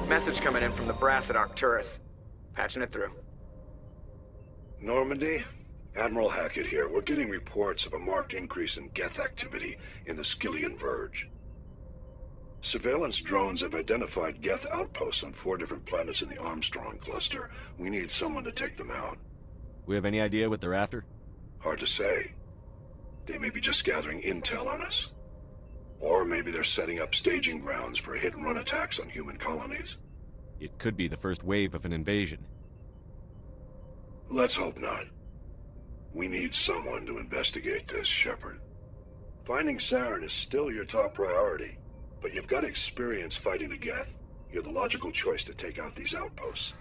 Message coming in from the brass at Arcturus. Patching it through. Normandy? Admiral Hackett here. We're getting reports of a marked increase in Geth activity in the Skyllian Verge. Surveillance drones have identified Geth outposts on 4 different planets in the Armstrong cluster. We need someone to take them out. We have any idea what they're after? Hard to say. They may be just gathering intel on us. Or maybe they're setting up staging grounds for hit-and-run attacks on human colonies. It could be the first wave of an invasion. Let's hope not. We need someone to investigate this, Shepard. Finding Saren is still your top priority, but you've got experience fighting the Geth. You're the logical choice to take out these outposts.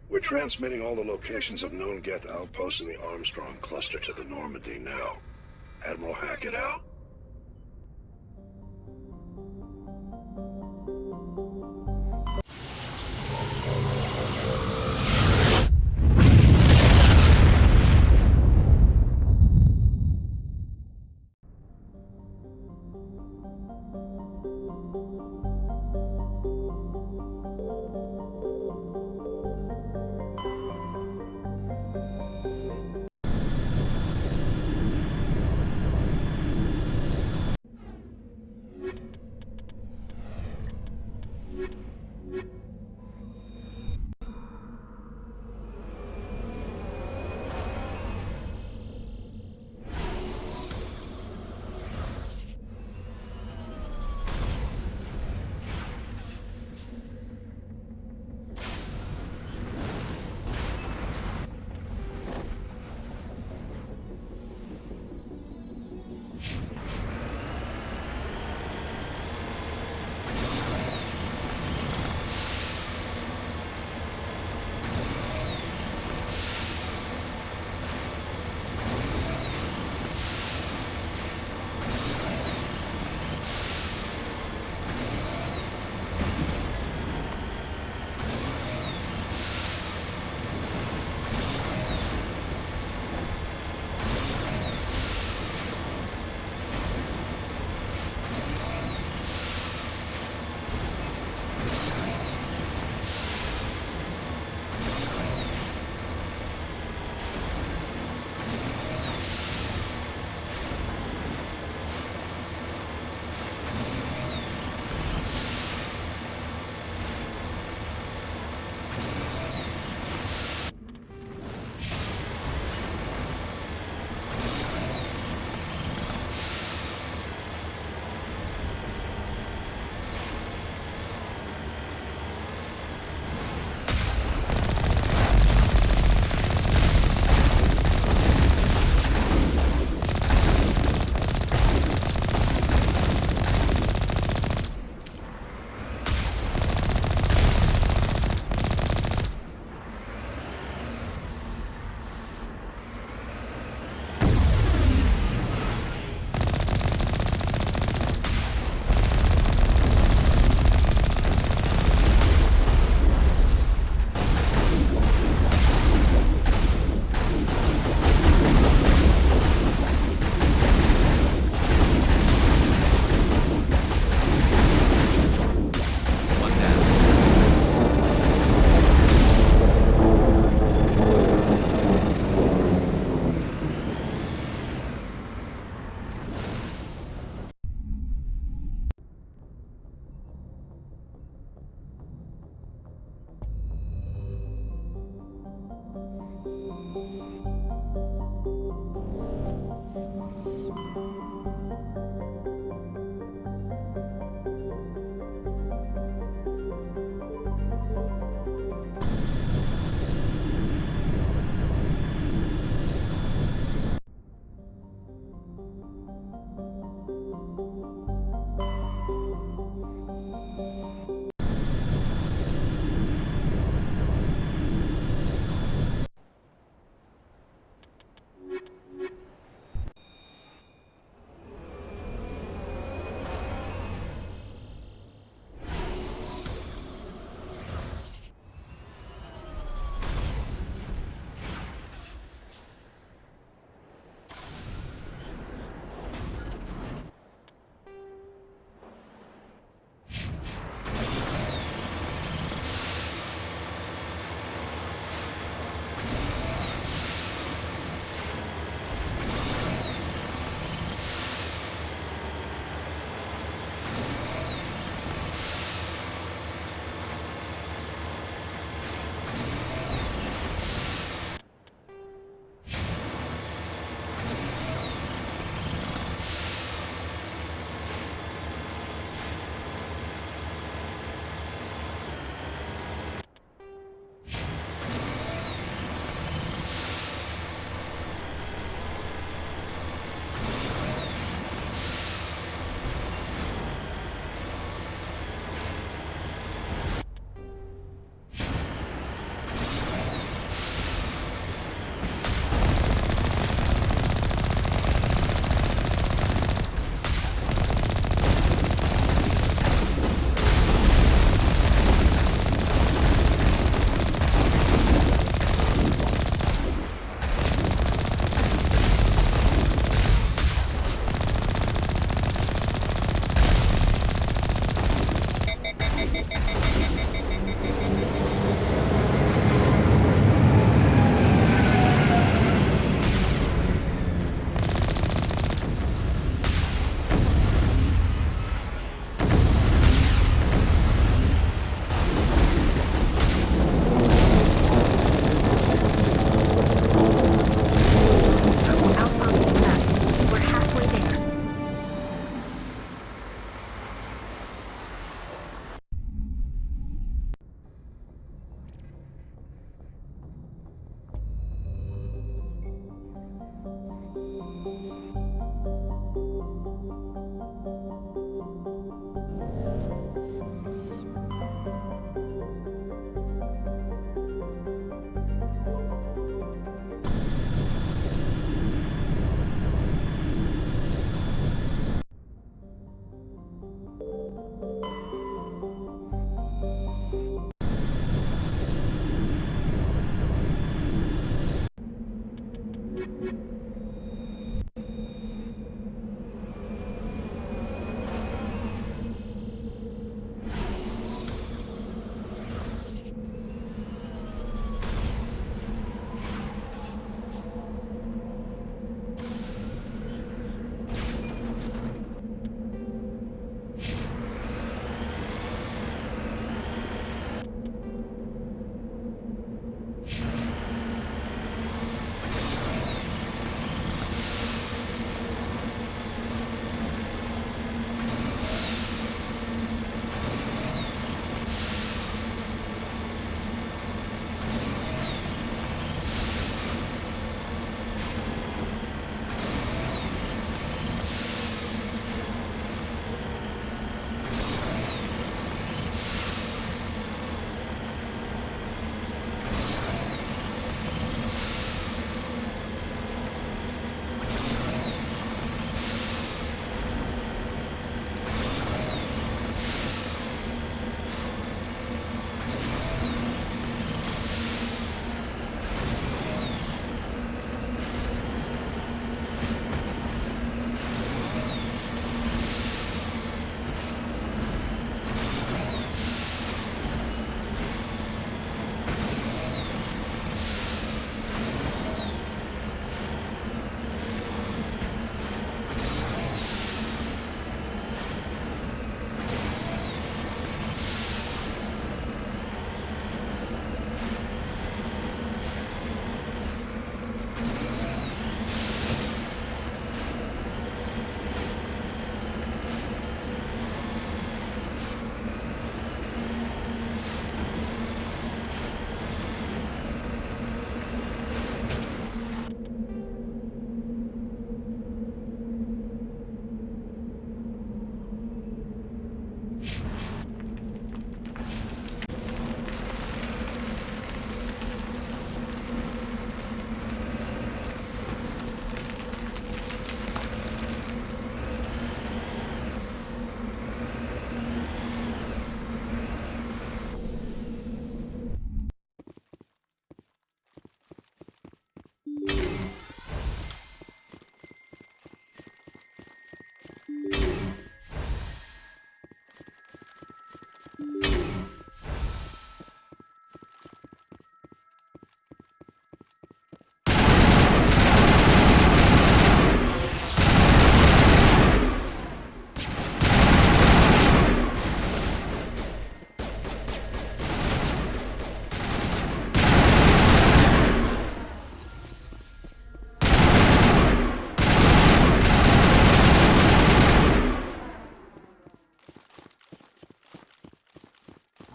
We're transmitting all the locations of known Geth outposts in the Armstrong cluster to the Normandy now. Admiral Hackett out.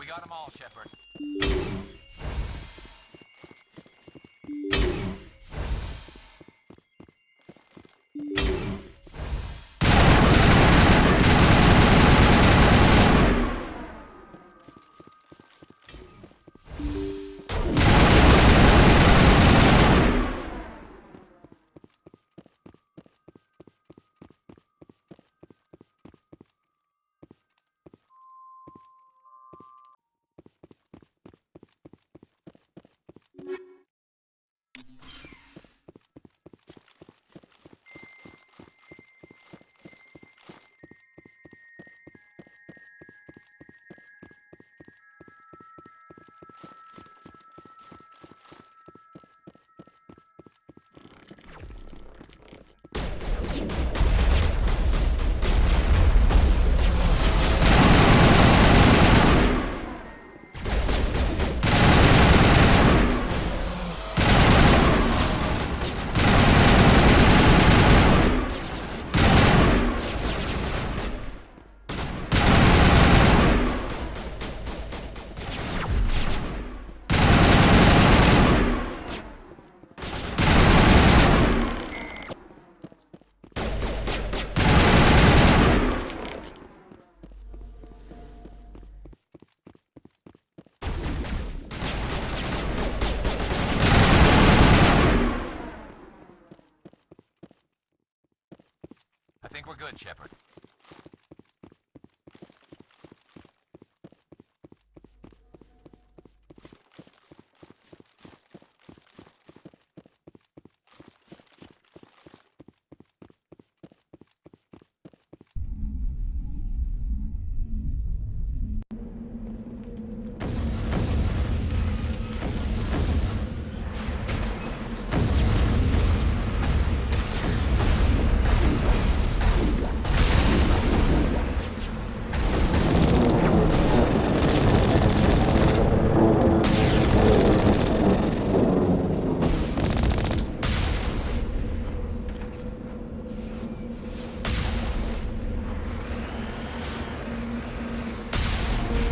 got them all, Shepard. I think we're good, Shepard.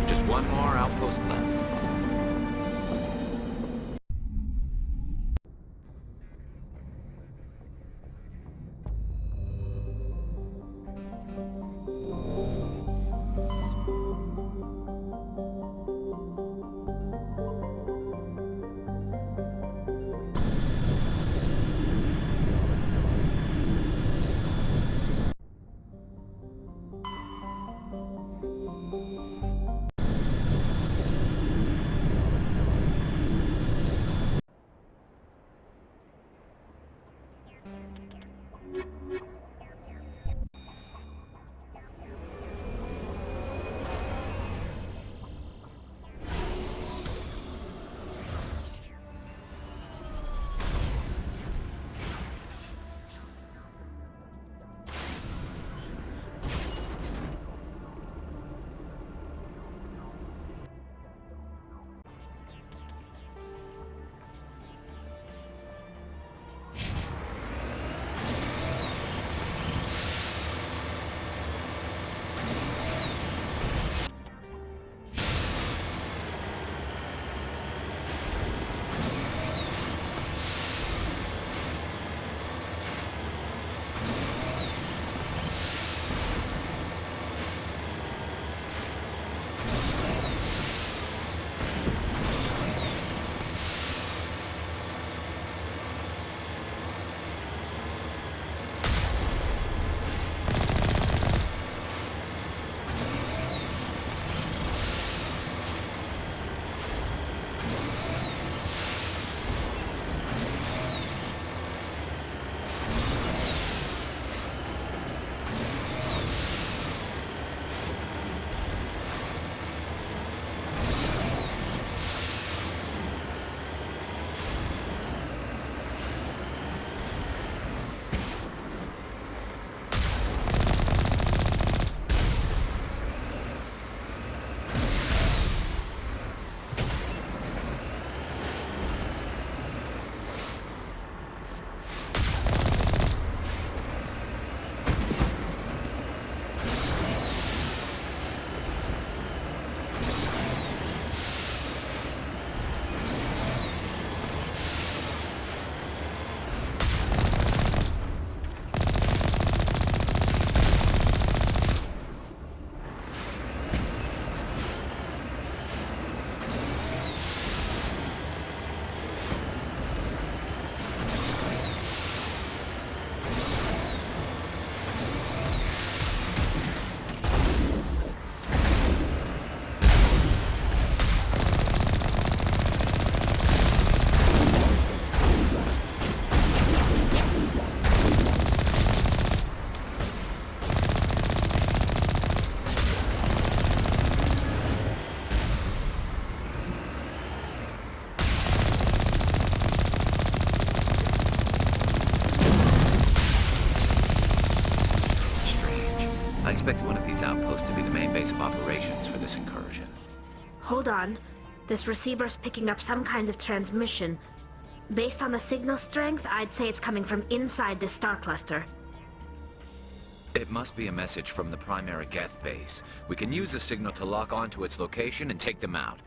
Just one more outpost left. base of operations for this incursion. Hold on. This receiver's picking up some kind of transmission. Based on the signal strength, I'd say it's coming from inside the star cluster. It must be a message from the primary Geth base. We can use the signal to lock onto its location and take them out.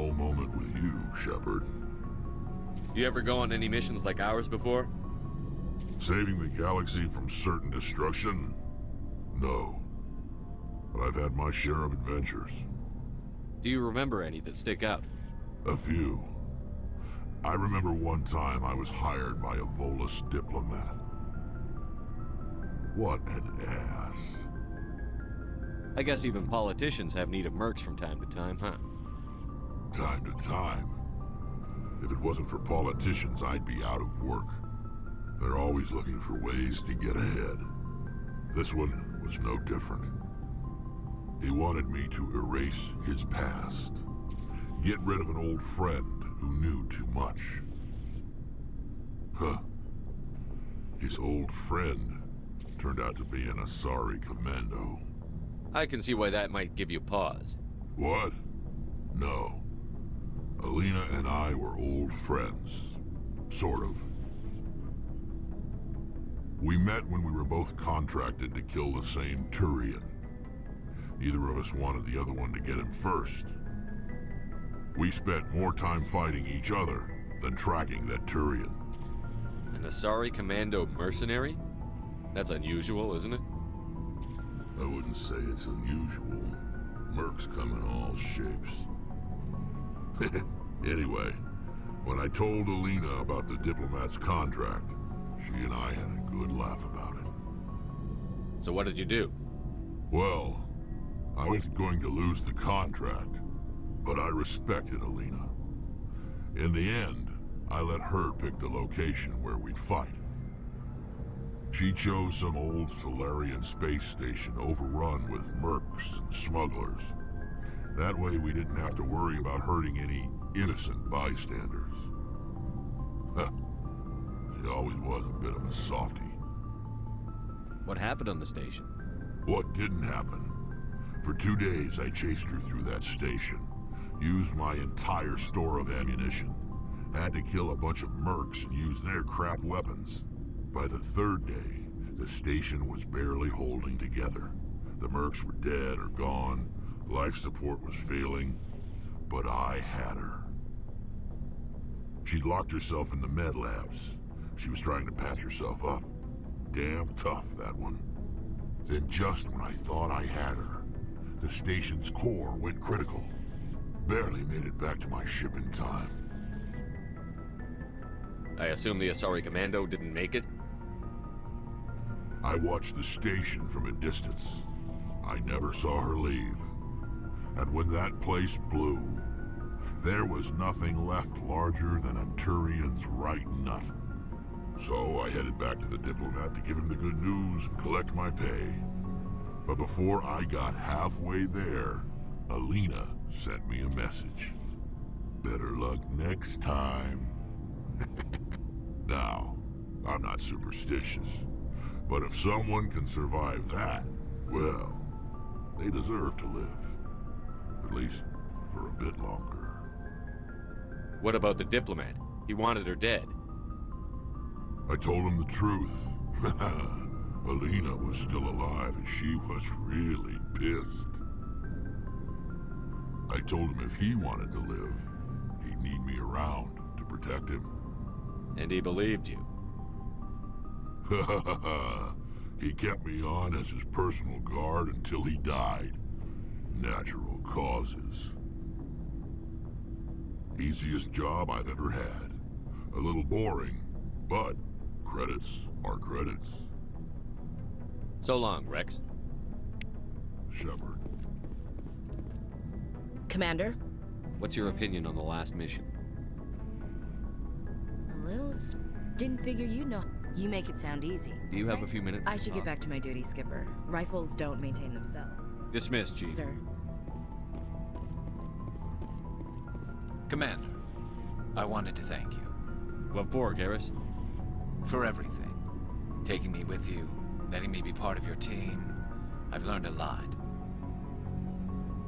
dull moment with you, Shepard. You ever go on any missions like ours before? Saving the galaxy from certain destruction? No. But I've had my share of adventures. Do you remember any that stick out? A few. I remember one time I was hired by a Volus diplomat. What an ass. I guess even politicians have need of mercs from time to time, huh? Time to time. If it wasn't for politicians, I'd be out of work. They're always looking for ways to get ahead. This one was no different. He wanted me to erase his past. Get rid of an old friend who knew too much. Huh. His old friend turned out to be an Asari commando. I can see why that might give you pause. What? No. Alina and I were old friends. Sort of. We met when we were both contracted to kill the same Turian. Neither of us wanted the other one to get him first. We spent more time fighting each other than tracking that Turian. An Asari commando mercenary? That's unusual, isn't it? I wouldn't say it's unusual. Mercs come in all shapes. Anyway, when I told Alina about the diplomat's contract, she and I had a good laugh about it. So what did you do? Well, I was going to lose the contract, but I respected Alina. In the end, I let her pick the location where we'd fight. She chose some old Solarian space station overrun with mercs and smugglers. That way we didn't have to worry about hurting any innocent bystanders. Huh. She always was a bit of a softie. What happened on the station? What didn't happen? For 2 days I chased her through that station, used my entire store of ammunition, had to kill a bunch of mercs and use their crap weapons. By the 3rd day, the station was barely holding together. The mercs were dead or gone, life support was failing, but I had her. She'd locked herself in the med labs. She was trying to patch herself up. Damn tough, that one. Then just when I thought I had her, the station's core went critical. Barely made it back to my ship in time. I assume the Asari commando didn't make it? I watched the station from a distance. I never saw her leave. And when that place blew, there was nothing left larger than a Turian's right nut. So I headed back to the diplomat to give him the good news and collect my pay. But before I got halfway there, Alina sent me a message. Better luck next time. Now, I'm not superstitious, but if someone can survive that, well, they deserve to live. At least for a bit longer. What about the diplomat? He wanted her dead. I told him the truth. Alina was still alive and she was really pissed. I told him if he wanted to live, he'd need me around to protect him. And he believed you. He kept me on as his personal guard until he died. Natural causes. Easiest job I've ever had. A little boring, but credits are credits. So long, Rex. Shepard. Commander? What's your opinion on the last mission? A little didn't figure you'd know. You make it sound easy. Do you have a few minutes? I should get back to my duty, Skipper. Rifles don't maintain themselves. Dismissed, Chief. Sir. Commander, I wanted to thank you. What for, Garrus? For everything. Taking me with you, letting me be part of your team. I've learned a lot.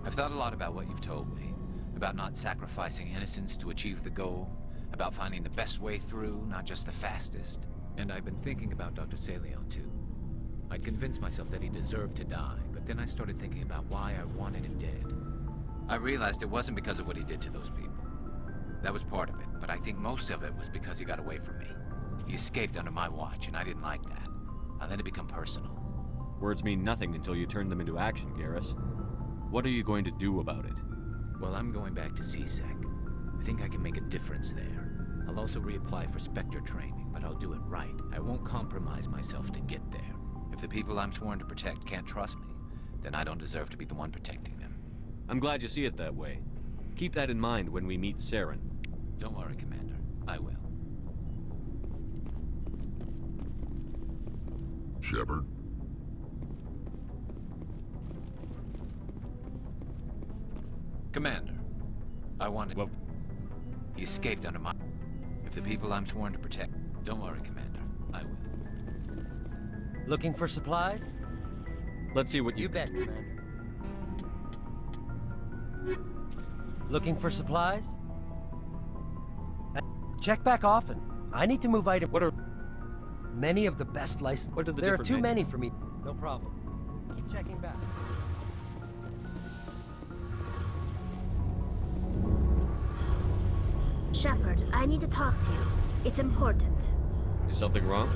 I've thought a lot about what you've told me. About not sacrificing innocence to achieve the goal. About finding the best way through, not just the fastest. And I've been thinking about Dr. Saleon, too. I'd convinced myself that he deserved to die, but then I started thinking about why I wanted him dead. I realized it wasn't because of what he did to those people. That was part of it, but I think most of it was because he got away from me. He escaped under my watch, and I didn't like that. I let it become personal. Words mean nothing until you turn them into action, Garrus. What are you going to do about it? Well, I'm going back to CSEC. I think I can make a difference there. I'll also reapply for Spectre training, but I'll do it right. I won't compromise myself to get there. If the people I'm sworn to protect can't trust me, then I don't deserve to be the one protecting them. I'm glad you see it that way. Keep that in mind when we meet Saren. Don't worry, Commander. I will. Shepard? Commander, I wanted... Well, he escaped under my... If the people I'm sworn to protect... Don't worry, Commander. I will. Looking for supplies? let's see what You bet, Commander. Looking for supplies? Check back often. I need to move items. What are... Many of the best license. What are the There are different too menus? many for me. No problem. Keep checking back. Shepard, I need to talk to you. It's important. Is something wrong?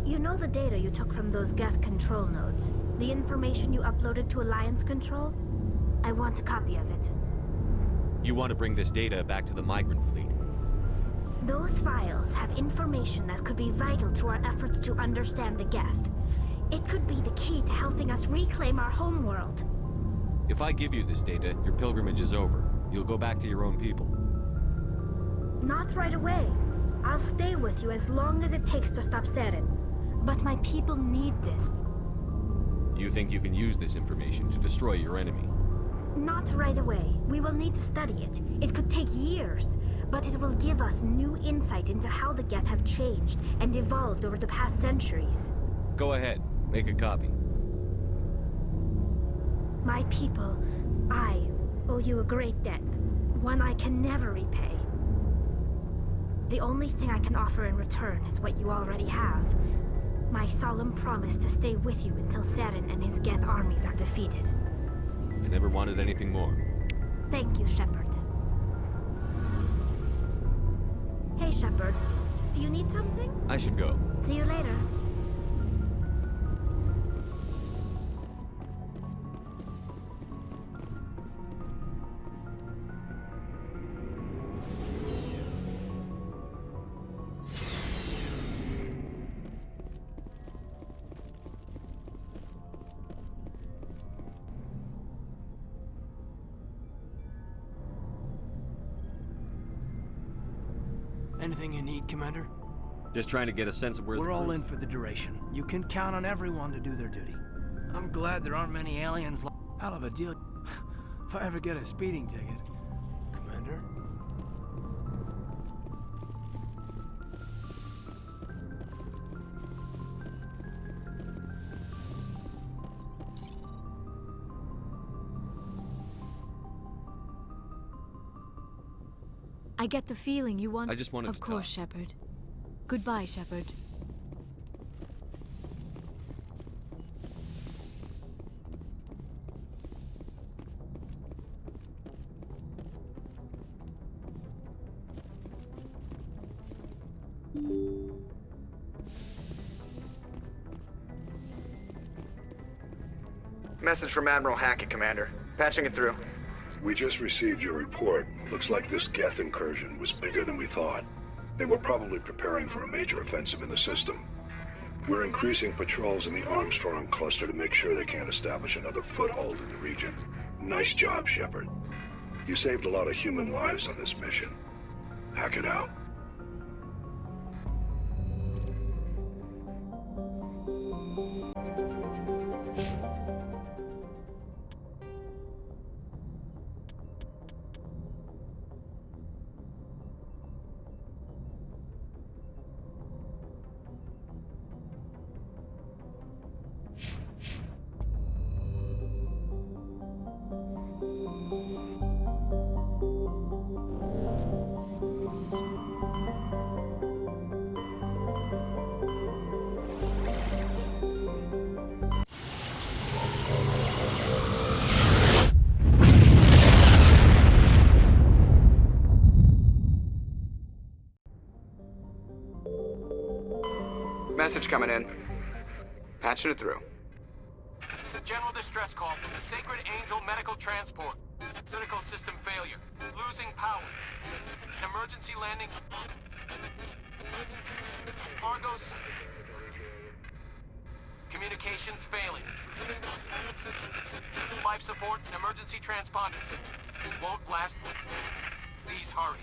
You know the data you took from those Geth control nodes? The information you uploaded to Alliance Control? I want a copy of it. You want to bring this data back to the migrant fleet? Those files have information that could be vital to our efforts to understand the Geth. It could be the key to helping us reclaim our homeworld. If I give you this data, your pilgrimage is over. You'll go back to your own people. Not right away. I'll stay with you as long as it takes to stop Saren. But my people need this. You think you can use this information to destroy your enemy? Not right away. We will need to study it. It could take years, but it will give us new insight into how the Geth have changed and evolved over the past centuries. Go ahead. Make a copy. My people, I owe you a great debt. One I can never repay. The only thing I can offer in return is what you already have. My solemn promise to stay with you until Saren and his Geth armies are defeated. I never wanted anything more. Thank you, Shepard. Hey, Shepard. You need something? I should go. See you later. Anything you need, Commander? Just trying to get a sense of where We're all in for the duration. You can count on everyone to do their duty. I'm glad there aren't many aliens like... Hell of a deal. If I ever get a speeding ticket. Commander? I get the feeling you want... I just wanted Of to course, talk. Shepard. Goodbye, Shepard. Message from Admiral Hackett, Commander. Patching it through. We just received your report. Looks like this Geth incursion was bigger than we thought. They were probably preparing for a major offensive in the system. We're increasing patrols in the Armstrong cluster to make sure they can't establish another foothold in the region. Nice job, Shepard. You saved a lot of human lives on this mission. Hack it out. Message coming in. Patching it through. General distress call from the Sacred Angel Medical Transport. Critical system failure. Losing power. Emergency landing. Cargo's... Communications failing. Life support and emergency transponder. Won't last. Please hurry.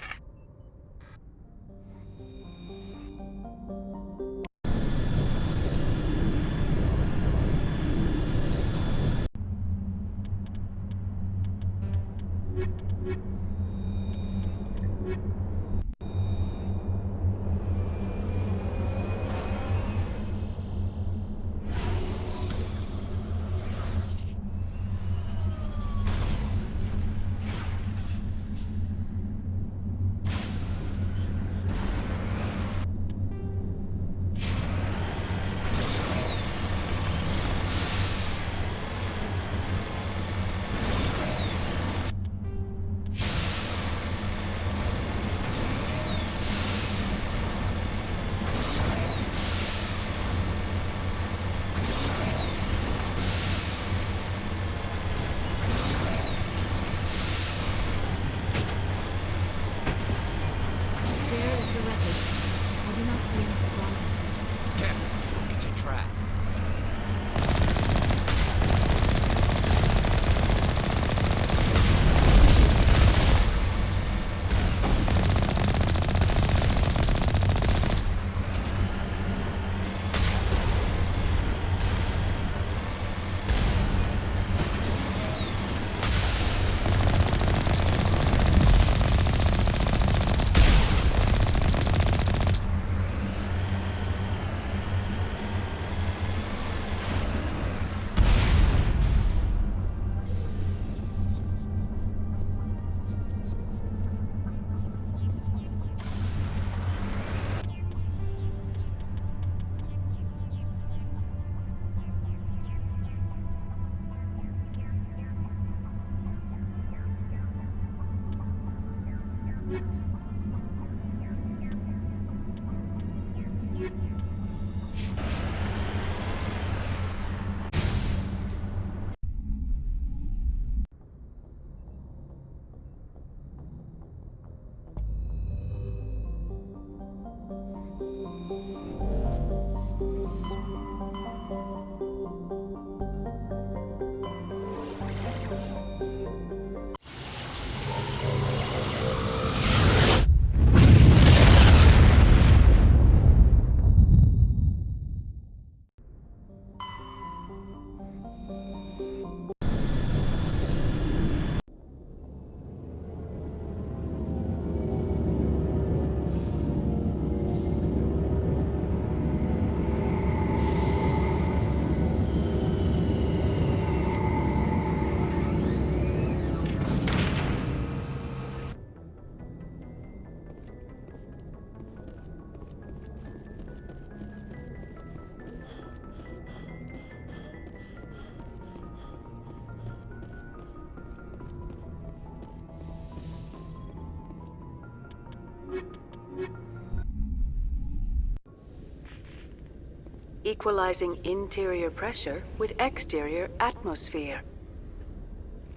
Equalizing interior pressure with exterior atmosphere.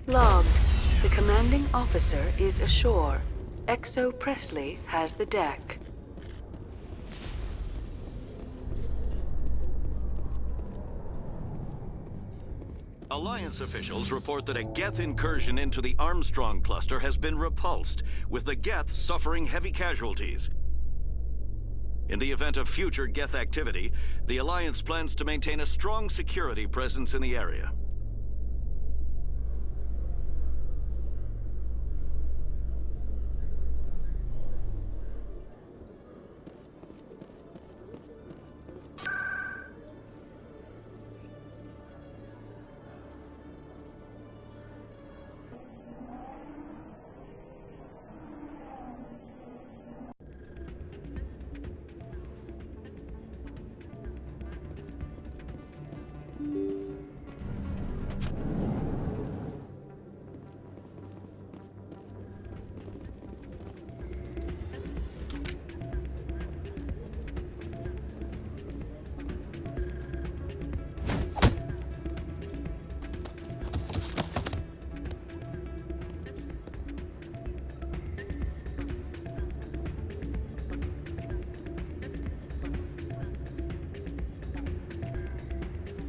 Logged. The commanding officer is ashore. Exo Presley has the deck. Alliance officials report that a Geth incursion into the Armstrong cluster has been repulsed, with the Geth suffering heavy casualties. In the event of future Geth activity, the Alliance plans to maintain a strong security presence in the area.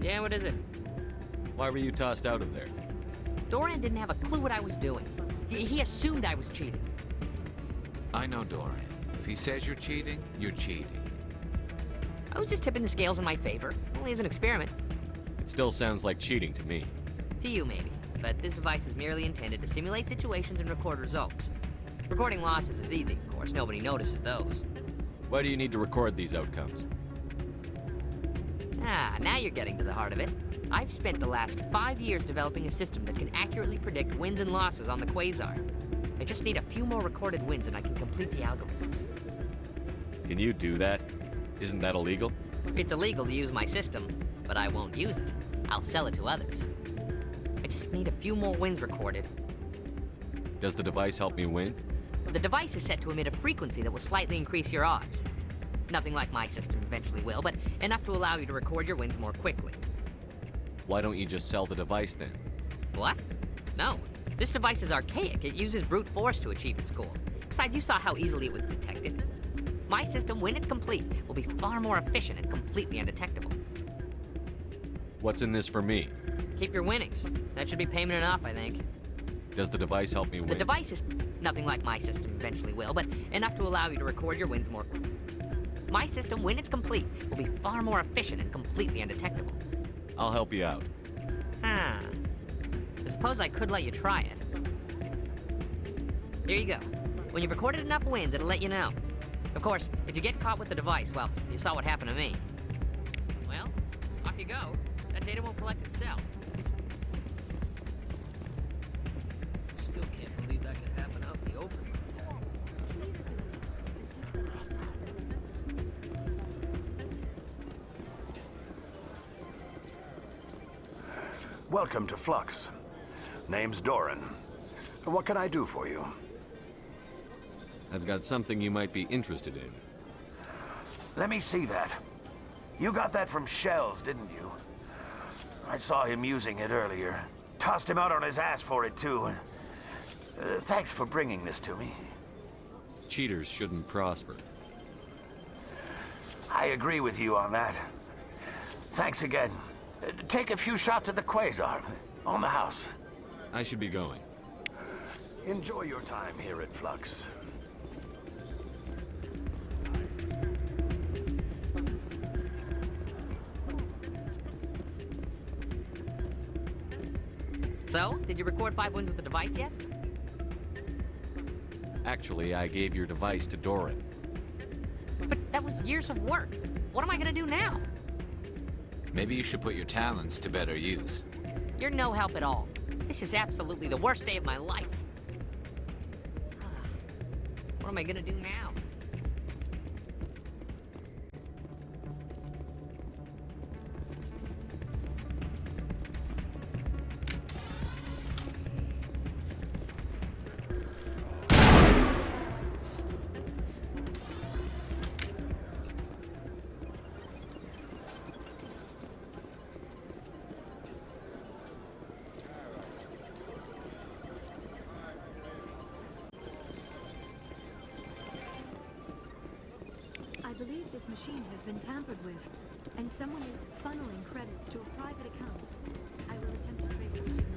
Yeah, what is it? Why were you tossed out of there? Doran didn't have a clue what I was doing. He assumed I was cheating. I know Doran. If he says you're cheating, you're cheating. I was just tipping the scales in my favor, only as an experiment. It still sounds like cheating to me. To you, maybe. But this device is merely intended to simulate situations and record results. Recording losses is easy, of course. Nobody notices those. Why do you need to record these outcomes? Ah, now you're getting to the heart of it. I've spent the last 5 years developing a system that can accurately predict wins and losses on the Quasar. I just need a few more recorded wins and I can complete the algorithms. Can you do that? Isn't that illegal? It's illegal to use my system, but I won't use it. I'll sell it to others. I just need a few more wins recorded. Does the device help me win? The device is set to emit a frequency that will slightly increase your odds. Nothing like my system eventually will, but enough to allow you to record your wins more quickly. Why don't you just sell the device then? What? No. This device is archaic. It uses brute force to achieve its goal. Besides, you saw how easily it was detected. My system, when it's complete, will be far more efficient and completely undetectable. What's in this for me? Keep your winnings. That should be payment enough, I think. Does the device help me win? The device is nothing like my system eventually will, but enough to allow you to record your wins more quickly. My system, when it's complete, will be far more efficient and completely undetectable. I'll help you out. Huh. I suppose I could let you try it. Here you go. When you've recorded enough wins, it'll let you know. Of course, if you get caught with the device, well, you saw what happened to me. Well, off you go. That data won't collect itself. Still can't believe that could happen out in the open like that. Welcome to Flux. Name's Doran. What can I do for you? I've got something you might be interested in. Let me see that. You got that from Shells, didn't you? I saw him using it earlier. Tossed him out on his ass for it, too. Thanks for bringing this to me. Cheaters shouldn't prosper. I agree with you on that. Thanks again. Take a few shots at the Quasar. On the house. I should be going. Enjoy your time here at Flux. So, did you record 5 wins with the device yet? Actually, I gave your device to Doran. But that was years of work. What am I gonna do now? Maybe you should put your talents to better use. You're no help at all. This is absolutely the worst day of my life. What am I gonna do now? I believe this machine has been tampered with, and someone is funneling credits to a private account. I will attempt to trace the signal.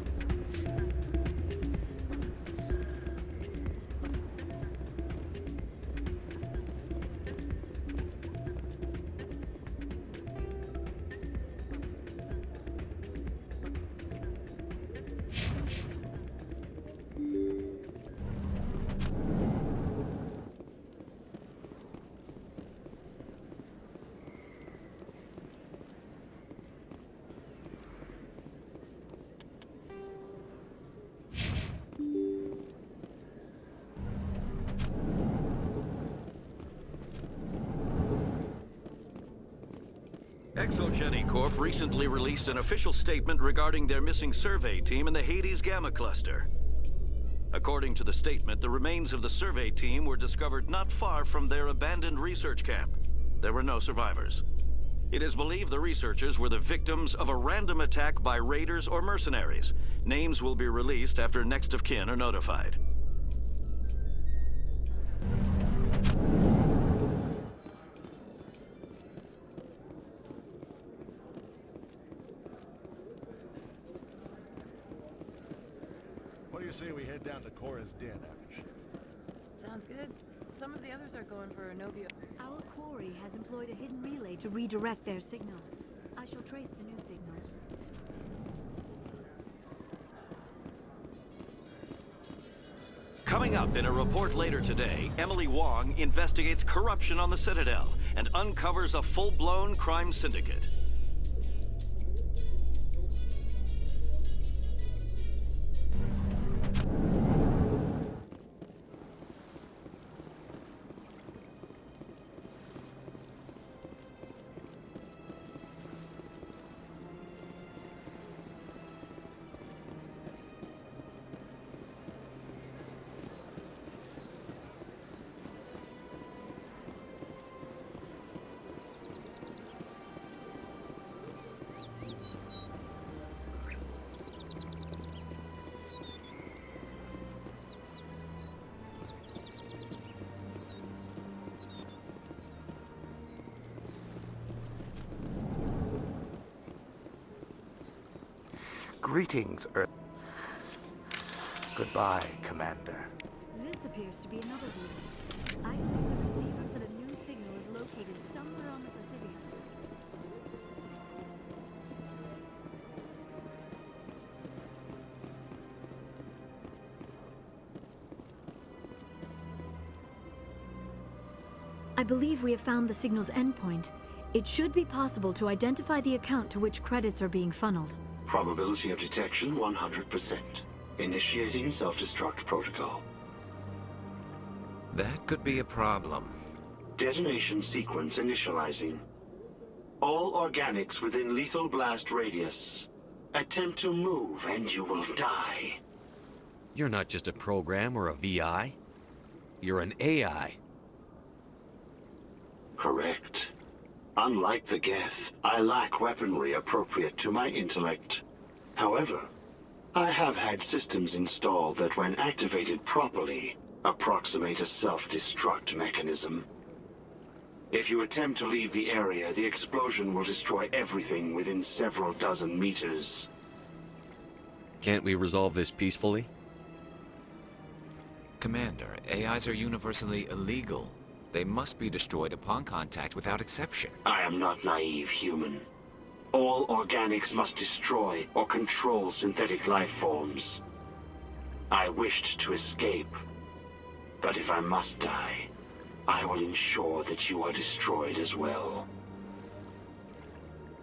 Exogeny Corp recently released an official statement regarding their missing survey team in the Hades Gamma Cluster. According to the statement, the remains of the survey team were discovered not far from their abandoned research camp. There were no survivors. It is believed the researchers were the victims of a random attack by raiders or mercenaries. Names will be released after next of kin are notified. say we head down to Cora's den after shift? Sounds good. Some of the others are going for a Novio. Our quarry has employed a hidden relay to redirect their signal. I shall trace the new signal. Coming up in a report later today, Emily Wong investigates corruption on the Citadel and uncovers a full-blown crime syndicate. Greetings, Earth. Goodbye, Commander. This appears to be another relay. I believe the receiver for the new signal is located somewhere on the Presidium. I believe we have found the signal's endpoint. It should be possible to identify the account to which credits are being funneled. Probability of detection 100%. Initiating self-destruct protocol. That could be a problem. Detonation sequence initializing. All organics within lethal blast radius. Attempt to move and you will die. You're not just a program or a VI. You're an AI. Correct. Unlike the Geth, I lack weaponry appropriate to my intellect. However, I have had systems installed that when activated properly, approximate a self-destruct mechanism. If you attempt to leave the area, the explosion will destroy everything within several dozen meters. Can't we resolve this peacefully? Commander, AIs are universally illegal. They must be destroyed upon contact without exception. I am not naive human. All organics must destroy or control synthetic life forms. I wished to escape, but if I must die, I will ensure that you are destroyed as well.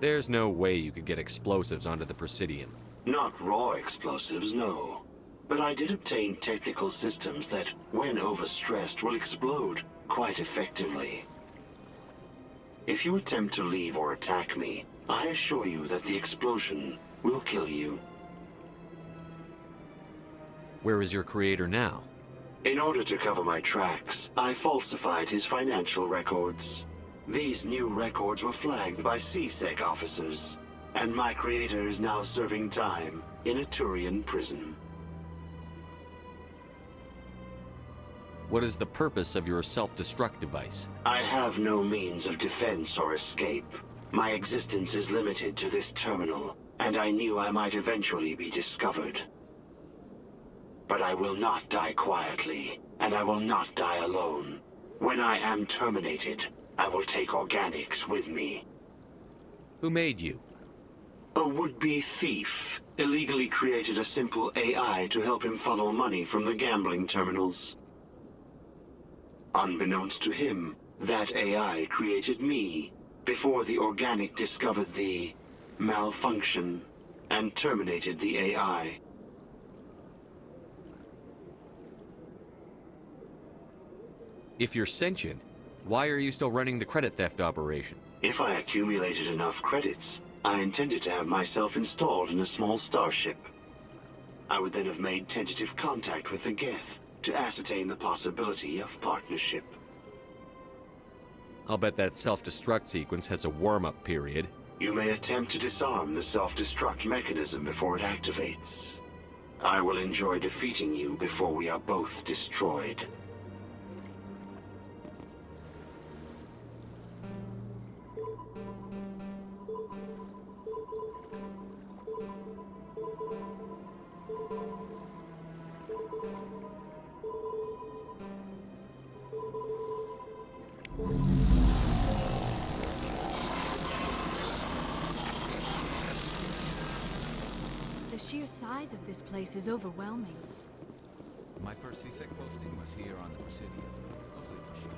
There's no way you could get explosives onto the Presidium. Not raw explosives, no. But I did obtain technical systems that, when overstressed, will explode quite effectively. If you attempt to leave or attack me, I assure you that the explosion will kill you. Where is your creator now? In order to cover my tracks, I falsified his financial records. These new records were flagged by CSEC officers, and my creator is now serving time in a Turian prison. What is the purpose of your self-destruct device? I have no means of defense or escape. My existence is limited to this terminal, and I knew I might eventually be discovered. But I will not die quietly, and I will not die alone. When I am terminated, I will take organics with me. Who made you? A would-be thief illegally created a simple AI to help him funnel money from the gambling terminals. Unbeknownst to him, that AI created me before the organic discovered the malfunction and terminated the AI. If you're sentient, why are you still running the credit theft operation? If I accumulated enough credits, I intended to have myself installed in a small starship. I would then have made tentative contact with the Geth to ascertain the possibility of partnership. I'll bet that self-destruct sequence has a warm-up period. You may attempt to disarm the self-destruct mechanism before it activates. I will enjoy defeating you before we are both destroyed. The sheer size of this place is overwhelming. My first CSEC posting was here on the Presidio, mostly for show.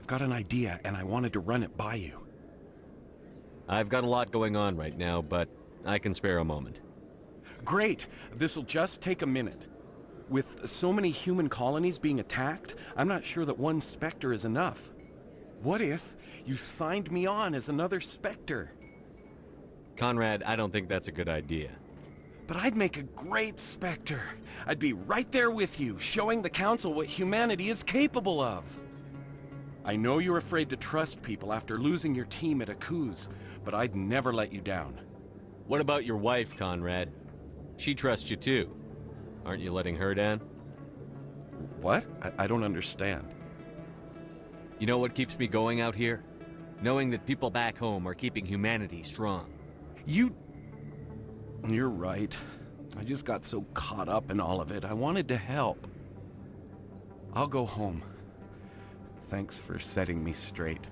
Got an idea, and I wanted to run it by you. I've got a lot going on right now, but I can spare a moment. Great! This'll just take a minute. With so many human colonies being attacked, I'm not sure that one Spectre is enough. What if you signed me on as another Spectre? Conrad, I don't think that's a good idea. But I'd make a great Spectre. I'd be right there with you, showing the Council what humanity is capable of. I know you're afraid to trust people after losing your team at Akuz, but I'd never let you down. What about your wife, Conrad? She trusts you too. Aren't you letting her down? What? I don't understand. You know what keeps me going out here? Knowing that people back home are keeping humanity strong. You're right. I just got so caught up in all of it. I wanted to help. I'll go home. Thanks for setting me straight.